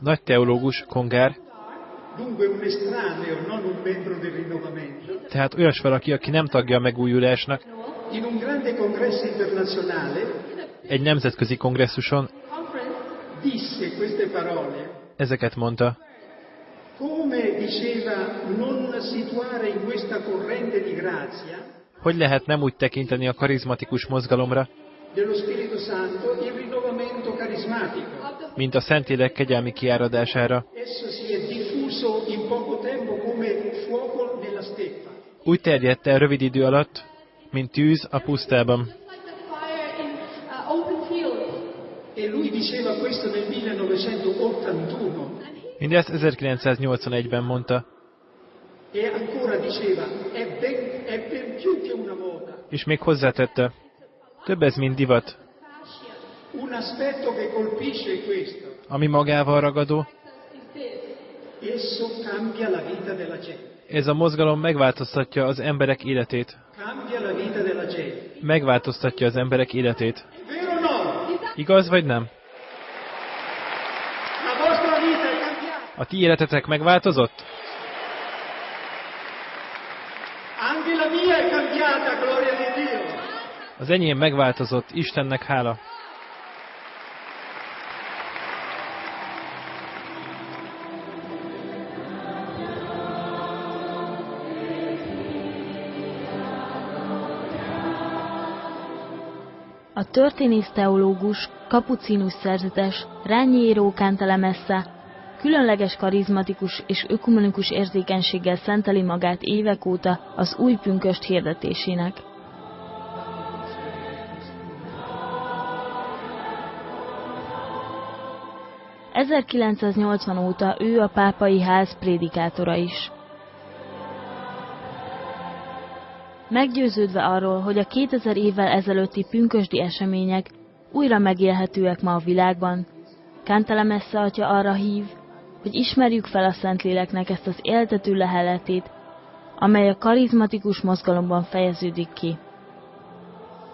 nagy teológus, Congar, tehát olyas valaki, aki nem tagja a megújulásnak, egy nemzetközi kongresszuson ezeket mondta. Hogy lehet nem úgy tekinteni a karizmatikus mozgalomra, mint a Szentlélek kegyelmi kiáradására. Úgy terjedt el rövid idő alatt, mint tűz a pusztában. Mindezt 1981-ben mondta. És még hozzátette, több ez, mint divat. Ami magával ragadó, ez a mozgalom megváltoztatja az emberek életét. Megváltoztatja az emberek életét. Igaz vagy nem? A ti életetek megváltozott? Az enyém megváltozott, Istennek hála. A történész teológus, kapucinus szerzetes, Raniero Cantalamessa különleges karizmatikus és ökumenikus érzékenységgel szenteli magát évek óta az új pünkösd hirdetésének. ...1980 óta ő a pápai ház prédikátora is. Meggyőződve arról, hogy a 2000 évvel ezelőtti pünkösdi események újra megélhetőek ma a világban, Cantalamessa atya arra hív, hogy ismerjük fel a Szentléleknek ezt az éltető leheletét, amely a karizmatikus mozgalomban fejeződik ki.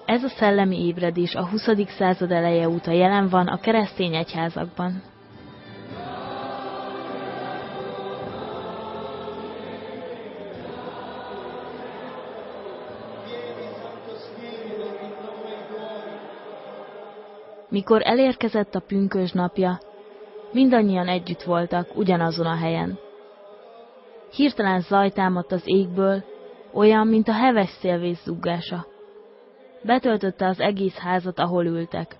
Ez a szellemi ébredés a 20. század eleje óta jelen van a keresztény egyházakban. Mikor elérkezett a pünkösd napja, mindannyian együtt voltak ugyanazon a helyen. Hirtelen zaj támadt az égből, olyan, mint a heves szélvész zuggása. Betöltötte az egész házat, ahol ültek.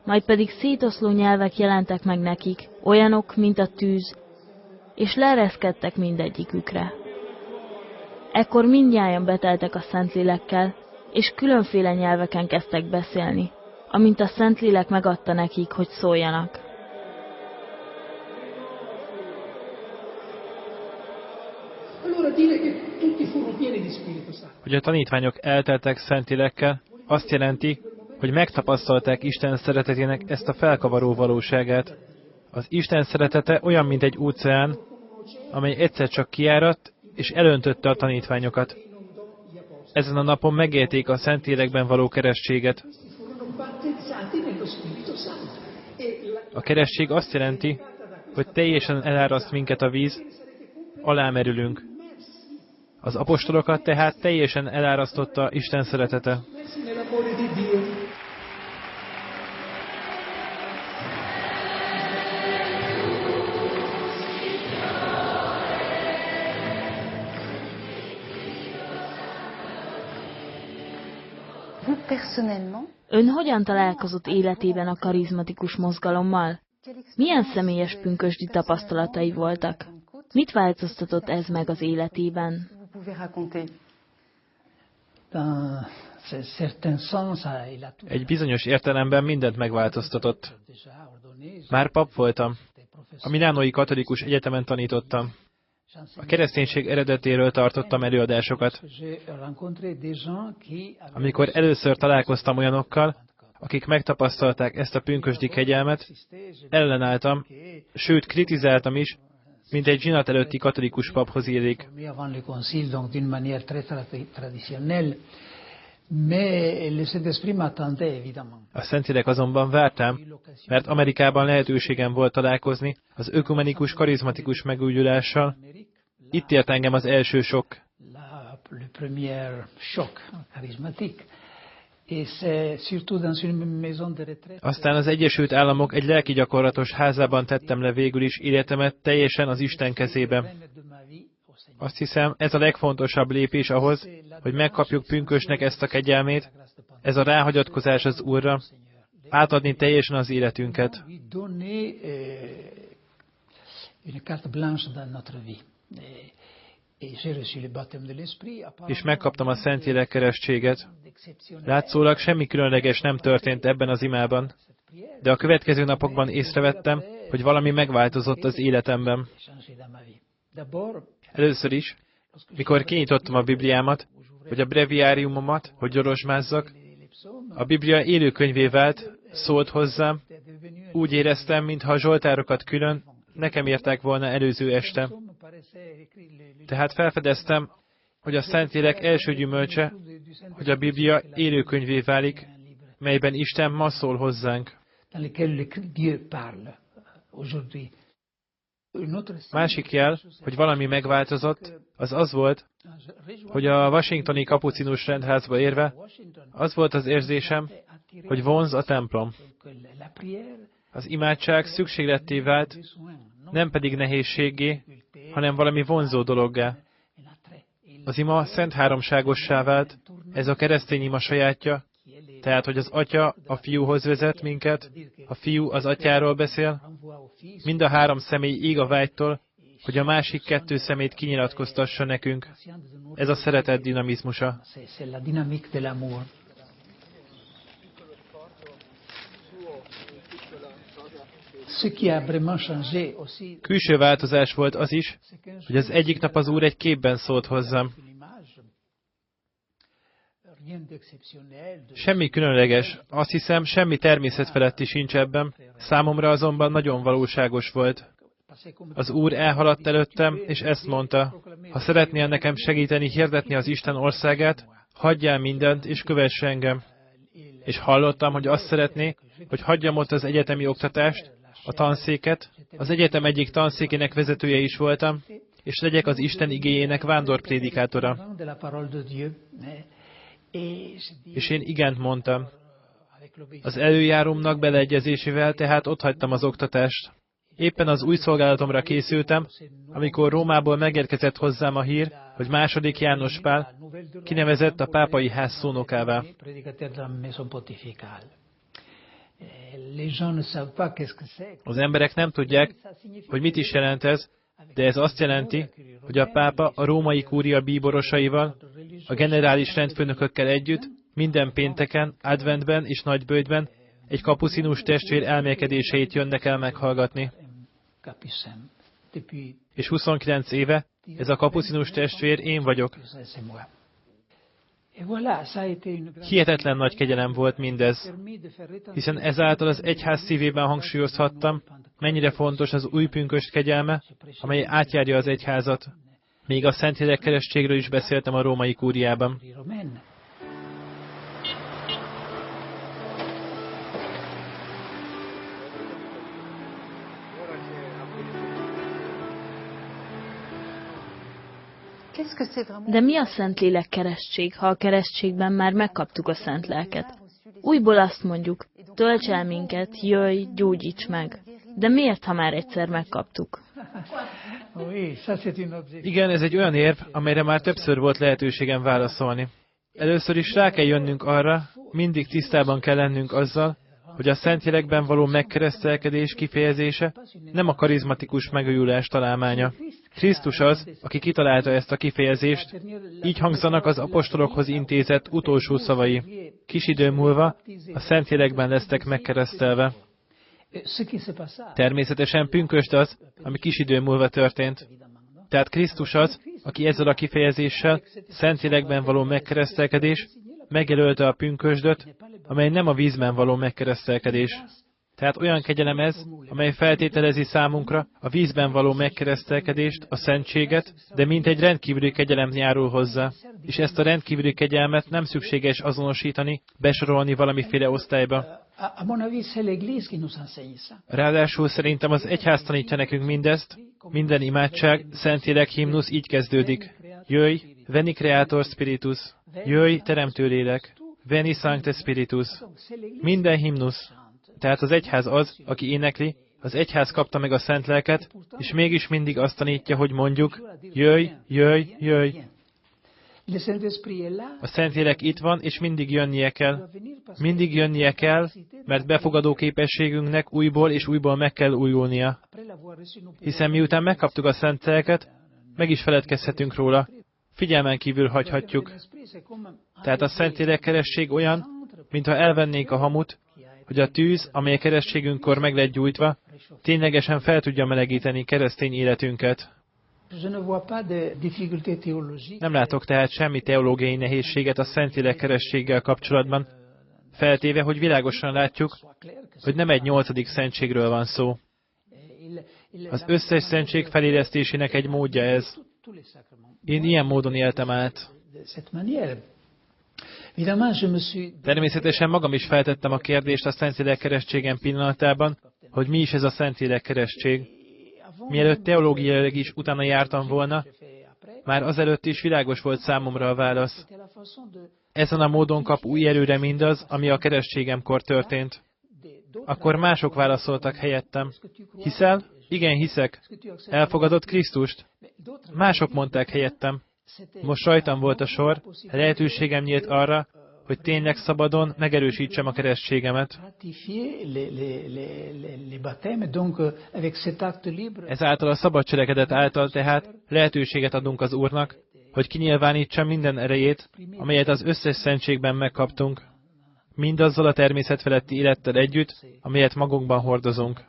Majd pedig szétoszló nyelvek jelentek meg nekik, olyanok, mint a tűz, és leereszkedtek mindegyikükre. Ekkor mindnyájan beteltek a Szentlélekkel, és különféle nyelveken kezdtek beszélni, amint a Szentlélek megadta nekik, hogy szóljanak. Hogy a tanítványok elteltek Szentlélekkel, azt jelenti, hogy megtapasztalták Isten szeretetének ezt a felkavaró valóságát. Az Isten szeretete olyan, mint egy óceán, amely egyszer csak kiáradt, és elöntötte a tanítványokat. Ezen a napon megélték a Szentlélekben való keresztséget. A keresztség azt jelenti, hogy teljesen eláraszt minket a víz, alámerülünk. Az apostolokat tehát teljesen elárasztotta Isten szeretete. Ön hogyan találkozott életében a karizmatikus mozgalommal? Milyen személyes pünkösdi tapasztalatai voltak? Mit változtatott ez meg az életében? Egy bizonyos értelemben mindent megváltoztatott. Már pap voltam. A Milánói Katolikus Egyetemen tanítottam. A kereszténység eredetéről tartottam előadásokat. Amikor először találkoztam olyanokkal, akik megtapasztalták ezt a pünkösdi kegyelmet, ellenálltam, sőt kritizáltam is, mint egy zsinat előtti katolikus paphoz illik. A Szentlélek azonban vártam, mert Amerikában lehetőségem volt találkozni az ökumenikus karizmatikus megújulással. Itt ért engem az első sok. Aztán az Egyesült Államok egy lelki gyakorlatos házában tettem le végül is életemet teljesen az Isten kezébe. Azt hiszem, ez a legfontosabb lépés ahhoz, hogy megkapjuk pünkösnek ezt a kegyelmét, ez a ráhagyatkozás az Úrra, átadni teljesen az életünket. És megkaptam a Szentlélek keresztséget. Látszólag semmi különleges nem történt ebben az imában, de a következő napokban észrevettem, hogy valami megváltozott az életemben. Először is, mikor kinyitottam a Bibliámat, vagy a breviáriumomat, hogy orosmázzak, a Biblia élőkönyvé vált, szólt hozzám, úgy éreztem, mintha a zsoltárokat külön nekem írták volna előző este. Tehát felfedeztem, hogy a Szentlélek első gyümölcse, hogy a Biblia élőkönyvé válik, melyben Isten ma szól hozzánk. Másik jel, hogy valami megváltozott, az az volt, hogy a washingtoni kapucinus rendházba érve, az volt az érzésem, hogy vonz a templom. Az imádság szükségletté vált, nem pedig nehézséggé, hanem valami vonzó dologgá. Az ima szent háromságossá vált, ez a keresztény ima sajátja, tehát, hogy az Atya a Fiúhoz vezet minket, a Fiú az Atyáról beszél, mind a három személy ég a vágytól, hogy a másik kettő szemét kinyilatkoztassa nekünk. Ez a szeretet dinamizmusa. Külső változás volt az is, hogy az egyik nap az Úr egy képben szólt hozzám. Semmi különleges, azt hiszem, semmi természetfeletti sincs ebben, számomra azonban nagyon valóságos volt. Az Úr elhaladt előttem, és ezt mondta, ha szeretnél nekem segíteni hirdetni az Isten országát, hagyjál mindent, és kövess engem. És hallottam, hogy azt szeretné, hogy hagyjam ott az egyetemi oktatást, a tanszéket, az egyetem egyik tanszékének vezetője is voltam, és legyek az Isten igéjének vándorprédikátora. És én igent mondtam. Az előjáromnak beleegyezésével tehát otthagytam az oktatást. Éppen az új szolgálatomra készültem, amikor Rómából megérkezett hozzám a hír, hogy II. János Pál kinevezett a pápai ház szónokává. Az emberek nem tudják, hogy mit is jelent ez, de ez azt jelenti, hogy a pápa a római kúria bíborosaival, a generális rendfőnökökkel együtt minden pénteken, adventben és nagyböjtben egy kapucinus testvér elmélkedéseit jönnek el meghallgatni. És 29 éve ez a kapucinus testvér én vagyok. Hihetetlen nagy kegyelem volt mindez, hiszen ezáltal az egyház szívében hangsúlyozhattam, mennyire fontos az új pünkösd kegyelme, amely átjárja az egyházat. Még a Szentlélek keresztségről is beszéltem a római kúriában. De mi a Szentlélek keresztség, ha a keresztségben már megkaptuk a Szent Lelket? Újból azt mondjuk, tölts el minket, jöjj, gyógyíts meg. De miért, ha már egyszer megkaptuk? Igen, ez egy olyan érv, amelyre már többször volt lehetőségem válaszolni. Először is rá kell jönnünk arra, mindig tisztában kell lennünk azzal, hogy a Szentlélekben való megkeresztelkedés kifejezése nem a karizmatikus megújulás találmánya. Krisztus az, aki kitalálta ezt a kifejezést, így hangzanak az apostolokhoz intézett utolsó szavai. Kis idő múlva a Szentlélekben lesztek megkeresztelve. Természetesen pünkösd az, ami kis idő múlva történt. Tehát Krisztus az, aki ezzel a kifejezéssel, Szentlélekben való megkeresztelkedés, megjelölte a pünkösdöt, amely nem a vízben való megkeresztelkedés. Tehát olyan kegyelem ez, amely feltételezi számunkra a vízben való megkeresztelkedést, a szentséget, de mint egy rendkívüli kegyelem járul hozzá. És ezt a rendkívüli kegyelmet nem szükséges azonosítani, besorolni valamiféle osztályba. Ráadásul szerintem az egyház tanítja nekünk mindezt, minden imádság, Szentlélek himnusz így kezdődik. Jöjj, veni Creator Spiritus, jöjj, Teremtő Lélek, veni Sancte Spiritus. Minden himnusz. Tehát az egyház az, aki énekli, az egyház kapta meg a szent lelket, és mégis mindig azt tanítja, hogy mondjuk, jöjj, jöjj, jöjj. A Szentlélek itt van, és mindig jönnie kell. Mindig jönnie kell, mert befogadó képességünknek újból és újból meg kell újulnia. Hiszen miután megkaptuk a szent lelket, meg is feledkezhetünk róla. Figyelmen kívül hagyhatjuk. Tehát a Szentlélek keresztség olyan, mintha elvennénk a hamut, hogy a tűz, amely a keresztségünkkor meg lett gyújtva, ténylegesen fel tudja melegíteni keresztény életünket. Nem látok tehát semmi teológiai nehézséget a Szentlélek keresztséggel kapcsolatban, feltéve, hogy világosan látjuk, hogy nem egy 8. szentségről van szó. Az összes szentség felélesztésének egy módja ez. Én ilyen módon éltem át. Természetesen magam is feltettem a kérdést a Szentlélek keresztségem pillanatában, hogy mi is ez a Szentlélek keresztség. Mielőtt teológiailag is utána jártam volna, már azelőtt is világos volt számomra a válasz. Ezen a módon kap új erőre mindaz, ami a keresztségemkor történt. Akkor mások válaszoltak helyettem. Hiszel? Igen, hiszek. Elfogadott Krisztust? Mások mondták helyettem. Most rajtam volt a sor, lehetőségem nyílt arra, hogy tényleg szabadon megerősítsem a keresztségemet. Ezáltal a szabad cselekedet által tehát lehetőséget adunk az Úrnak, hogy kinyilvánítsa minden erejét, amelyet az összes szentségben megkaptunk, mindazzal a természet feletti élettel együtt, amelyet magunkban hordozunk.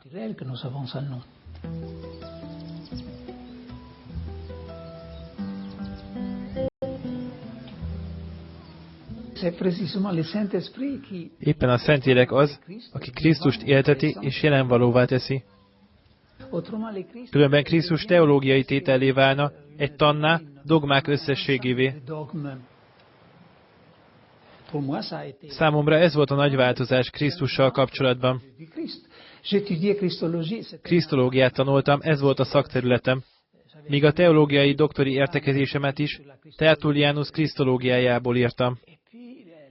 Éppen a Szentlélek az, aki Krisztust élteti és jelenvalóvá teszi. Különben Krisztus teológiai tétellé válna, egy tanná, dogmák összességévé. Számomra ez volt a nagy változás Krisztussal kapcsolatban. Krisztológiát tanultam, ez volt a szakterületem, míg a teológiai doktori értekezésemet is Tertullianus krisztológiájából írtam.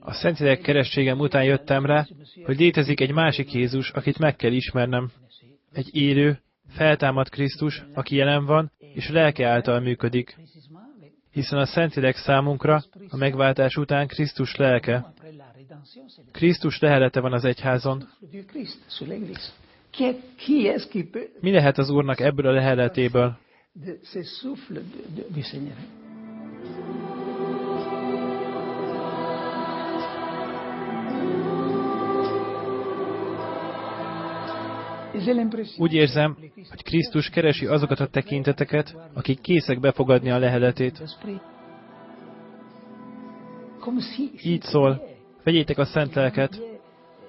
A Szentlélek keresztségem után jöttem rá, hogy létezik egy másik Jézus, akit meg kell ismernem. Egy élő, feltámadt Krisztus, aki jelen van, és lelke által működik. Hiszen a Szentlélek számunkra, a megváltás után Krisztus lelke. Krisztus lehelete van az egyházon. Mi lehet az Úrnak ebből a leheletéből? Úgy érzem, hogy Krisztus keresi azokat a tekinteteket, akik készek befogadni a leheletét. Így szól, vegyétek a szent lelket,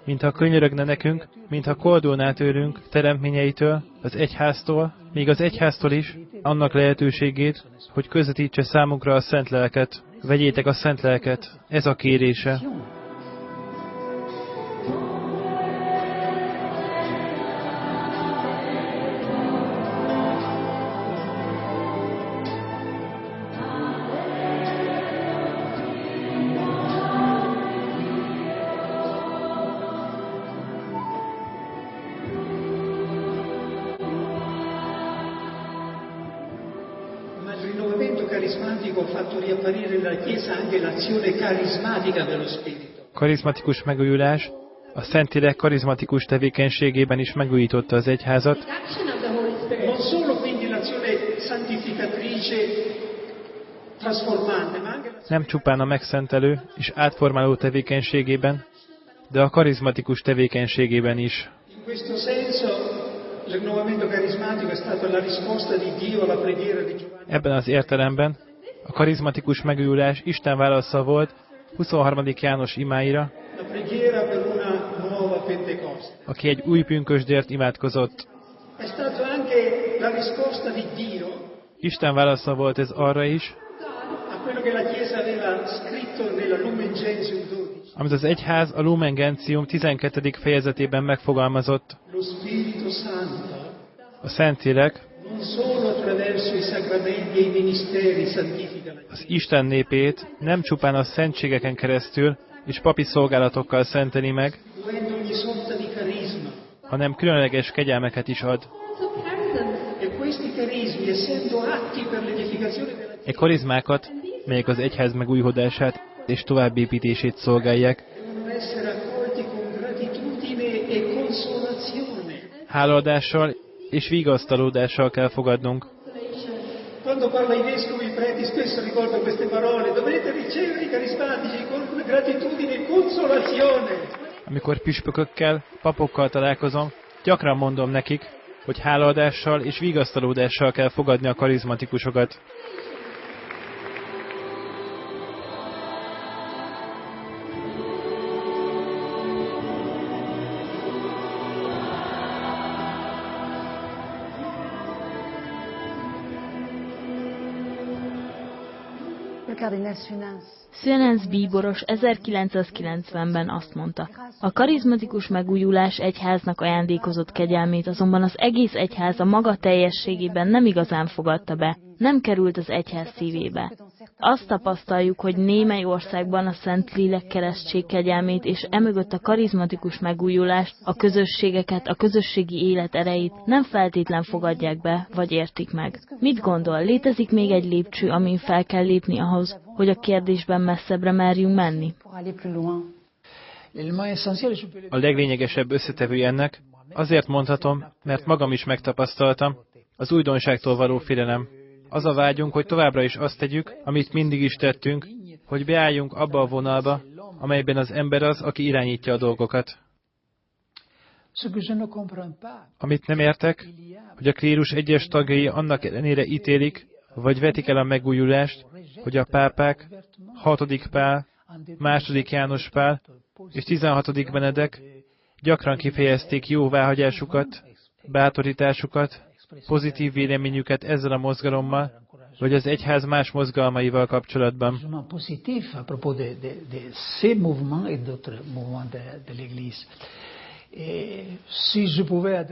mintha könyörögne nekünk, mintha koldulná tőlünk, teremtményeitől, az egyháztól, még az egyháztól is, annak lehetőségét, hogy közvetítse számunkra a szent lelket. Vegyétek a szent lelket, ez a kérése. Karizmatikus megújulás a Szentlélek karizmatikus tevékenységében is megújította az egyházat. Nem csupán a megszentelő és átformáló tevékenységében, de a karizmatikus tevékenységében is. Ebben az értelemben a karizmatikus megújulás Isten válasza volt 23. János imáira, aki egy új pünkösdért imádkozott. Isten válasza volt ez arra is, amit az egyház a Lumen Gentium 12. fejezetében megfogalmazott. A Szentlélek az Isten népét nem csupán a szentségeken keresztül és papi szolgálatokkal szenteli meg, hanem különleges kegyelmeket is ad. E karizmákat, melyek az egyház megújhodását és továbbépítését szolgálják, hálaadással és vigasztalódással kell fogadnunk. Quando parla ai vescovi, ai preti, spesso ricordo queste parole. Dovete ricevere i carismatici con gratitudine e consolazione. Amikor püspökökkel, papokkal találkozom, gyakran mondom nekik, hogy hálaadással és vigasztalódással kell fogadni a karizmatikusokat. Szünensz bíboros 1990-ben azt mondta, a karizmatikus megújulás egyháznak ajándékozott kegyelmét azonban az egész egyház a maga teljességében nem igazán fogadta be, nem került az egyház szívébe. Azt tapasztaljuk, hogy némely országban a Szentlélek keresztség kegyelmét és emögött a karizmatikus megújulást, a közösségeket, a közösségi élet erejét nem feltétlen fogadják be, vagy értik meg. Mit gondol, létezik még egy lépcső, amin fel kell lépni ahhoz, hogy a kérdésben messzebbre merjünk menni? A leglényegesebb összetevő ennek, azért mondhatom, mert magam is megtapasztaltam, az újdonságtól való félelem. Az a vágyunk, hogy továbbra is azt tegyük, amit mindig is tettünk, hogy beálljunk abba a vonalba, amelyben az ember az, aki irányítja a dolgokat. Amit nem értek, hogy a klérus egyes tagjai annak ellenére ítélik, vagy vetik el a megújulást, hogy a pápák, 6. Pál, 2. János Pál és 16. Benedek gyakran kifejezték jóváhagyásukat, bátorításukat, pozitív véleményüket ezzel a mozgalommal, vagy az egyház más mozgalmaival kapcsolatban.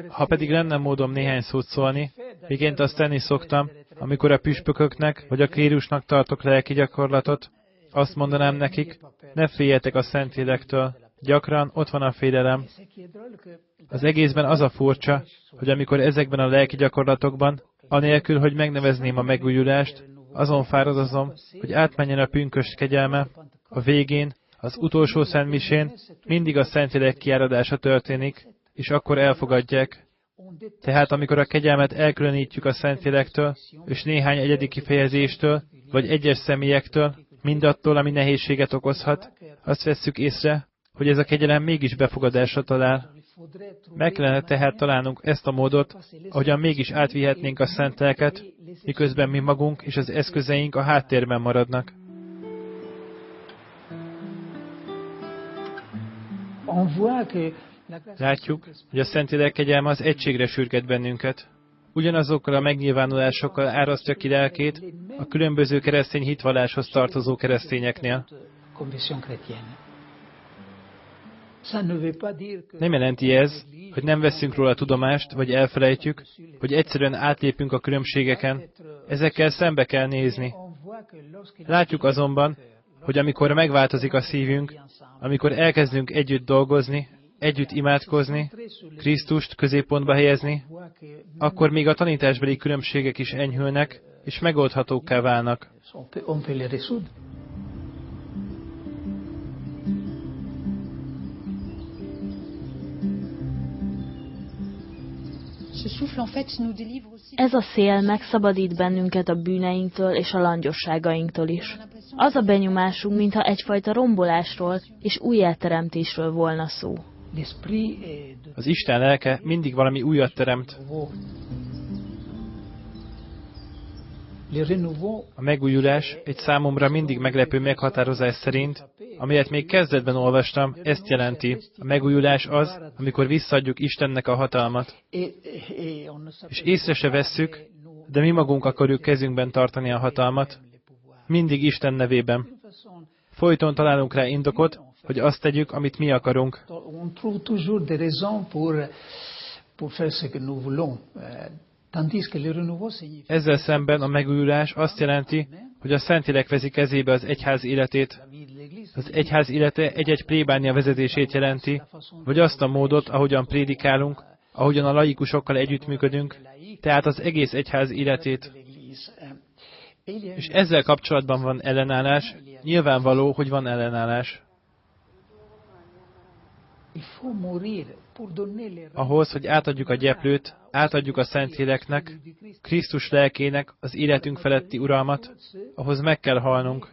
Ha pedig lenne módom néhány szót szólni, miként azt tenni szoktam, amikor a püspököknek vagy a klérusnak tartok lelki gyakorlatot, azt mondanám nekik, ne féljetek a Szentlélektől, gyakran ott van a félelem. Az egészben az a furcsa, hogy amikor ezekben a lelki gyakorlatokban, anélkül, hogy megnevezném a megújulást, azon fáradozom, hogy átmenjen a pünkösd kegyelme, a végén, az utolsó szentmisén mindig a Szentlélek kiáradása történik, és akkor elfogadják. Tehát amikor a kegyelmet elkülönítjük a Szentlélektől, és néhány egyedi kifejezéstől, vagy egyes személyektől, mindattól, ami nehézséget okozhat, azt vesszük észre, hogy ez a kegyelem mégis befogadásra talál. Meg kellene tehát találnunk ezt a módot, ahogyan mégis átvihetnénk a szent lelket, miközben mi magunk és az eszközeink a háttérben maradnak. Látjuk, hogy a Szentlélek kegyelme az egységre sürget bennünket. Ugyanazokkal a megnyilvánulásokkal árasztja ki lelkét a különböző keresztény hitvalláshoz tartozó keresztényeknél. Nem jelenti ez, hogy nem veszünk róla tudomást, vagy elfelejtjük, hogy egyszerűen átlépünk a különbségeken. Ezekkel szembe kell nézni. Látjuk azonban, hogy amikor megváltozik a szívünk, amikor elkezdünk együtt dolgozni, együtt imádkozni, Krisztust középpontba helyezni, akkor még a tanításbeli különbségek is enyhülnek, és megoldhatókká válnak. Ez a szél megszabadít bennünket a bűneinktől és a langyosságainktól is. Az a benyomásunk, mintha egyfajta rombolásról és újjáteremtésről volna szó. Az Isten lelke mindig valami újat teremt. A megújulás egy számomra mindig meglepő meghatározás szerint, amelyet még kezdetben olvastam, ezt jelenti. A megújulás az, amikor visszaadjuk Istennek a hatalmat. És észre se vesszük, de mi magunk akarjuk kezünkben tartani a hatalmat, mindig Isten nevében. Folyton találunk rá indokot, hogy azt tegyük, amit mi akarunk. Ezzel szemben a megújulás azt jelenti, hogy a Szentlélek veszi kezébe az egyház életét. Az egyház élete egy-egy plébánia vezetését jelenti, vagy azt a módot, ahogyan prédikálunk, ahogyan a laikusokkal együttműködünk, tehát az egész egyház életét. És ezzel kapcsolatban van ellenállás, nyilvánvaló, hogy van ellenállás. Ahhoz, hogy átadjuk a gyeplőt, átadjuk a Szentléleknek, Krisztus lelkének az életünk feletti uralmat, ahhoz meg kell halnunk.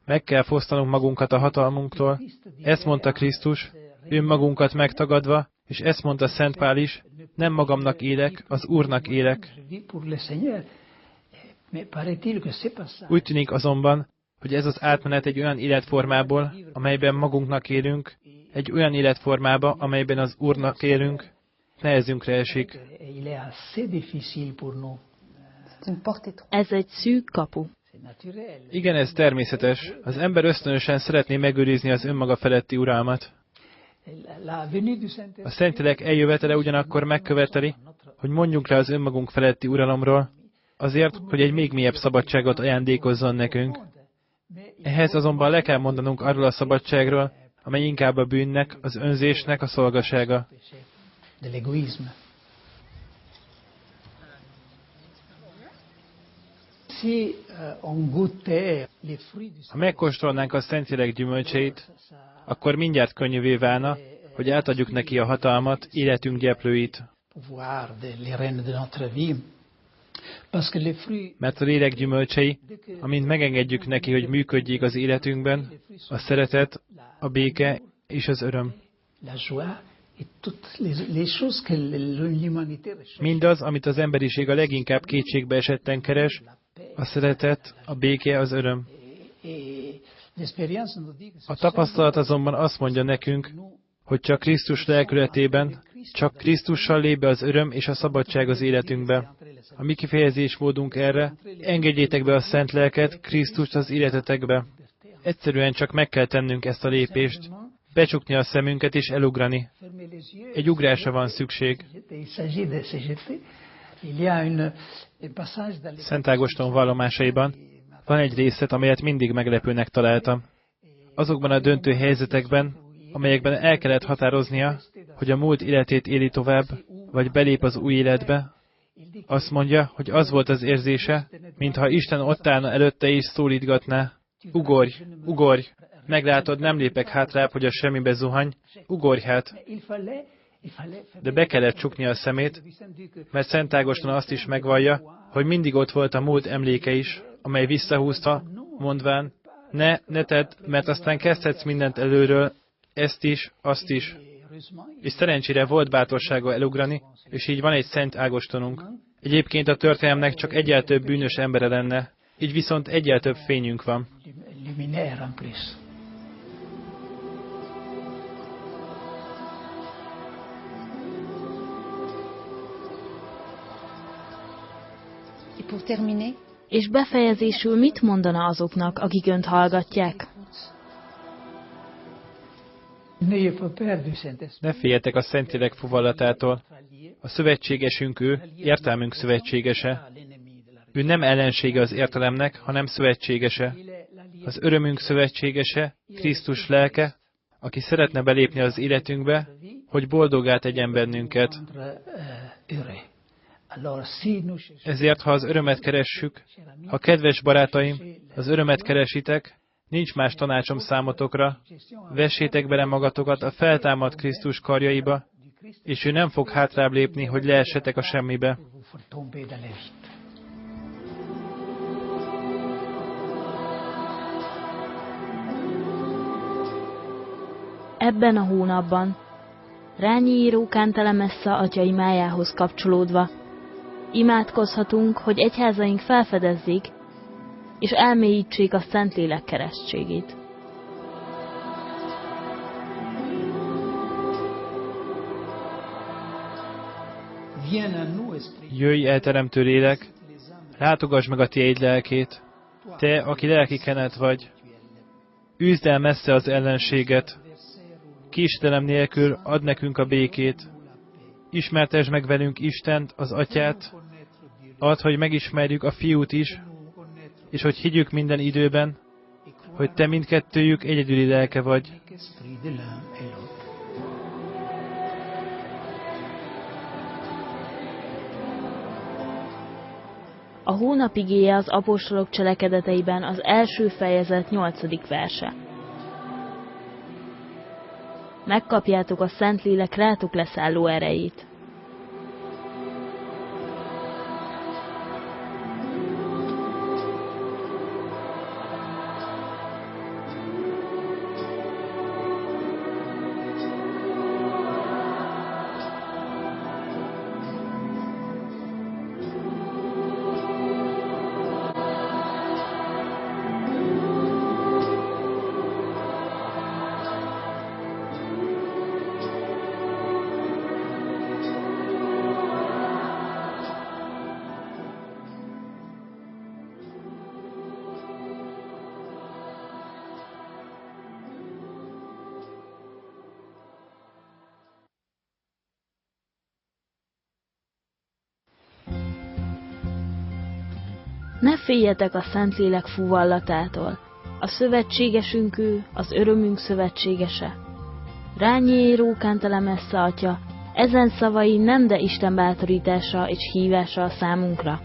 Meg kell fosztanunk magunkat a hatalmunktól. Ezt mondta Krisztus, önmagunkat megtagadva, és ezt mondta Szent Pál is, nem magamnak élek, az Úrnak élek. Úgy tűnik azonban, hogy ez az átmenet egy olyan életformából, amelyben magunknak élünk, egy olyan életformába, amelyben az Úrnak élünk, nehezünkre esik. Ez egy szűk kapu. Igen, ez természetes. Az ember ösztönösen szeretné megőrizni az önmaga feletti uralmat. A Szentlélek eljövetele ugyanakkor megköveteli, hogy mondjunk le az önmagunk feletti uralomról, azért, hogy egy még mélyebb szabadságot ajándékozzon nekünk. Ehhez azonban le kell mondanunk arról a szabadságról, amely inkább a bűnnek, az önzésnek a szolgasága. Ha megkóstolnánk a Szentlélek gyümölcseit, akkor mindjárt könnyűvé válna, hogy átadjuk neki a hatalmat, életünk gyeplőit. Mert a lélek gyümölcsei, amint megengedjük neki, hogy működjék az életünkben, a szeretet, a béke és az öröm. Mindaz, amit az emberiség a leginkább kétségbe esetten keres, a szeretet, a béke, az öröm. A tapasztalat azonban azt mondja nekünk, hogy csak Krisztus lelkületében, csak Krisztussal lép be az öröm és a szabadság az életünkbe. A mi kifejezésmódunk erre, engedjétek be a Szent Lelket, Krisztust az életetekbe. Egyszerűen csak meg kell tennünk ezt a lépést, becsukni a szemünket és elugrani. Egy ugrásra van szükség. Szent Ágoston vallomásaiban van egy részlet, amelyet mindig meglepőnek találtam. Azokban a döntő helyzetekben, amelyekben el kellett határoznia, hogy a múlt életét éli tovább, vagy belép az új életbe, azt mondja, hogy az volt az érzése, mintha Isten ott állna előtte és szólítgatná. Ugorj, ugorj! Meglátod, nem lépek hátrább, hogy a semmibe zuhanj. Ugorj hát! De be kellett csukni a szemét, mert Szent Ágoston azt is megvallja, hogy mindig ott volt a múlt emléke is, amely visszahúzta, mondván, ne tedd, mert aztán kezdhetsz mindent előről, ezt is, azt is. És szerencsére volt bátorsága elugrani, és így van egy Szent Ágostonunk. Egyébként a történelemnek csak egyel több bűnös embere lenne, így viszont egyel több fényünk van. És befejezésül mit mondana azoknak, akik önt hallgatják? Ne féljetek a Szentlélek fuvallatától. A szövetségesünk ő, értelmünk szövetségese. Ő nem ellensége az értelemnek, hanem szövetségese. Az örömünk szövetségese, Krisztus lelke, aki szeretne belépni az életünkbe, hogy boldoggá tegyen bennünket. Ezért, ha az örömet keressük, ha kedves barátaim, az örömet keresitek, nincs más tanácsom számotokra, vessétek bele magatokat a feltámadt Krisztus karjaiba, és ő nem fog hátrább lépni, hogy leessetek a semmibe. Ebben a hónapban Rányi író Cantalamessa atya imájához kapcsolódva Imádkozhatunk, hogy egyházaink felfedezzék és elmélyítsék a Szentlélek keresztségét. Jöjj el, Teremtő Lélek, látogass meg a Tiéd lelkét, Te, aki lelki kenet vagy. Üzd el messze az ellenséget, késedelem nélkül add nekünk a békét. Ismertesd meg velünk Istent, az Atyát, add, hogy megismerjük a Fiút is, és hogy higgyük minden időben, hogy Te mindkettőjük egyedüli lelke vagy. A hónap igéje az apostolok cselekedeteiben az első fejezet 8. verse. Megkapjátok a Szentlélek rátok leszálló erejét. Ne féljetek a Szentlélek fúvallatától, a szövetségesünk ő, az örömünk szövetségese. Rányi rókántele messze atya, ezen szavai nem de Isten bátorítása és hívása a számunkra.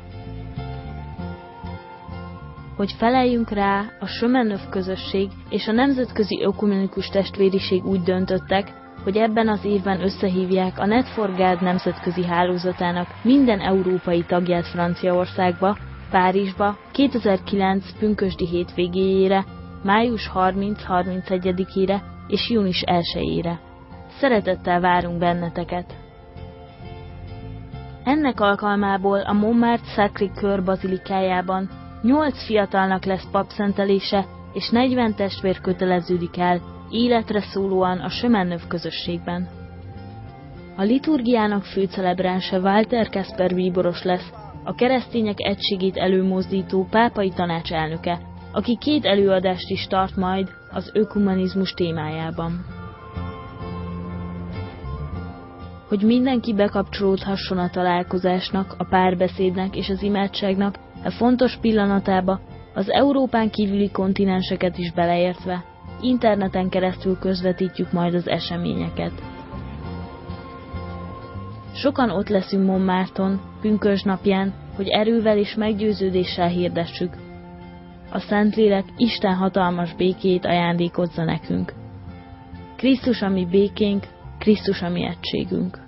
Hogy feleljünk rá, a Sömennöv közösség és a Nemzetközi Ökumenikus Testvériség úgy döntöttek, hogy ebben az évben összehívják a Net4God nemzetközi hálózatának minden európai tagját Franciaországba, Párizsba 2009 pünkösdi hétvégéjére, május 30-31-ére és június 1-ére. Szeretettel várunk benneteket! Ennek alkalmából a Montmartre Sacré-Cœur bazilikájában 8 fiatalnak lesz papszentelése, és 40 testvér köteleződik el életre szólóan a Sömennöv közösségben. A liturgiának főcelebránse Walter Kasper bíboros lesz, a keresztények egységét előmozdító pápai tanács elnöke, aki 2 előadást is tart majd az ökumenizmus témájában. Hogy mindenki bekapcsolódhasson a találkozásnak, a párbeszédnek és az imádságnak e fontos pillanatába, az Európán kívüli kontinenseket is beleértve, interneten keresztül közvetítjük majd az eseményeket. Sokan ott leszünk Montmartre-on, pünkösdnapján, hogy erővel és meggyőződéssel hirdessük. A Szentlélek Isten hatalmas békét ajándékozza nekünk. Krisztus a mi békénk, Krisztus a mi egységünk.